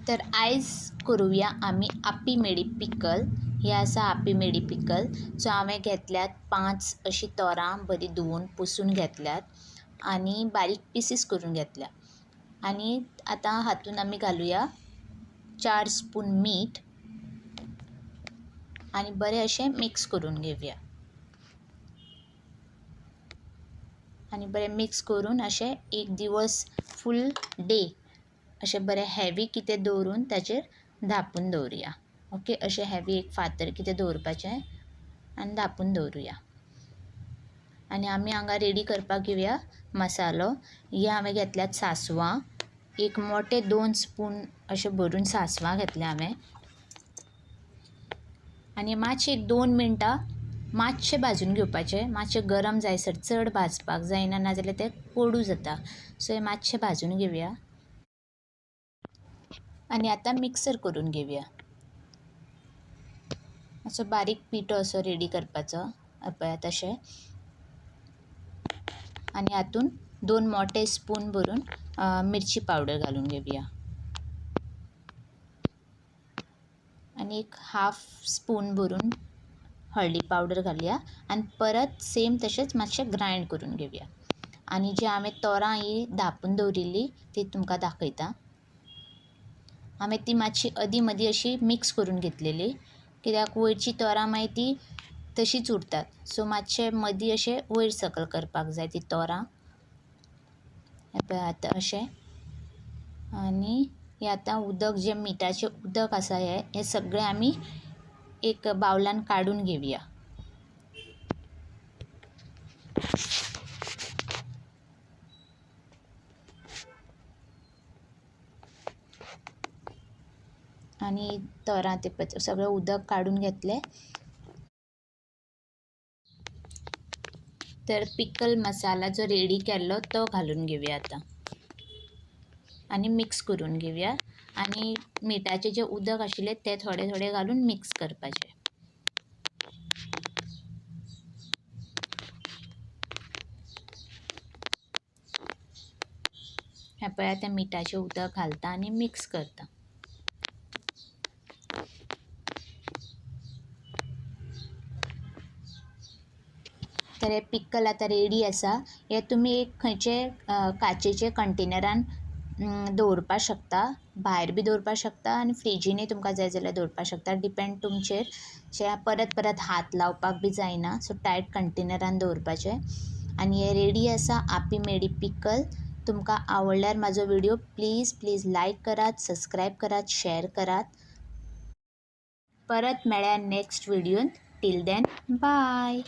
तर आयज करूया आमी आप्पी मेडी पिकल। हे आसा आप्पी मेडी पिकल जो हांवें घेतल्यात 5 अशी तोरां बरी धुवन पुसून घेतल्यात आनी बारीक पीसीस करून घेतल्या। आनी आतां हातून आमी घालुया 4 स्पून मीठ आनी बरें अशें मिक्स करून घेवया। आनी बरें मिक्स करून अशें एक दिवस फूल डे अशें बरें हेवी कितें दवरून ताचेर धापून दवरुया। ओके, अशें हेवी एक फातर कितें दवरपाचें आनी धापून दवरुया। आनी आमी हांगा रेडी करपाक घेवया मसालो। हे हांवें घेतल्यात सांसवां, एक मोठे 2 स्पून अशें भरून सांसवां घेतले हांवें। आनी मातशें एक 2 मिनटां मातशें भाजून घेवपाचें। मातशें गरम जायसर, चड भाजपाक जायना, नाजाल्यार तें कोडू जाता। सो हे मातशें भाजून घेवया आनी आतां मिक्सर करून घेवया। असो बारीक पिठो असो रेडी करपाचो पळय तशें। आनी हातून 2 मोठे स्पून भरून मिरची पावडर घालून घेवया आनी एक हाफ स्पून भरून हळदी पावडर घालुया आनी परत सेम तशेंच मातशें ग्रायंड करून घेवया। आनी जी हांवें तोरां ही धापून दवरिल्ली ती तुमकां दाखयता। हांवें ती मातशी अदीं मदीं अशी मिक्स करून घेतलेली, कित्याक वयरची तोरां मागीर ती तशीच उरतात। सो मातशें मदीं अशें वयर सकयल करपाक जाय ती तोरां। हें पळय आतां अशें। आनी हें आतां उदक जें मिठाचें उदक आसा हें सगळें आमी एक बावलान काडून घेवया। आनी तोरां ते सगळें उदक काडून घेतलें। तर पिकल मसाला जो रेडी केल्लो तो घालून घेवया आतां आनी मिक्स करून घेवया। आनी मिठाचें जें उदक आशिल्लें तें थोडें थोडें घालून मिक्स करपाचें। हें पळय आतां मिठाचें उदक घालता आनी मिक्स करता। तर हे पिकल आतां रेडी आसा। हे तुमी एक खंयचेय काचेचे कंटेनरान दवरपाक शकता, भायर बी दवरपाक शकता आनी फ्रिजीनूय तुमकां जाय जाल्यार दवरपाक शकता। डिपेंड तुमचेर, जे परत परत हात लावपाक बी जायना, सो टायट कंटेनरान दवरपाचें। आनी हे रेडी आसा आप्पी मेडी पिकल। तुमकां आवडल्यार म्हाजो व्हिडिओ प्लीज लायक करात, सबस्क्रायब करात, शेअर करात। परत मेळ्या नेक्स्ट व्हिडिओन। Till then bye.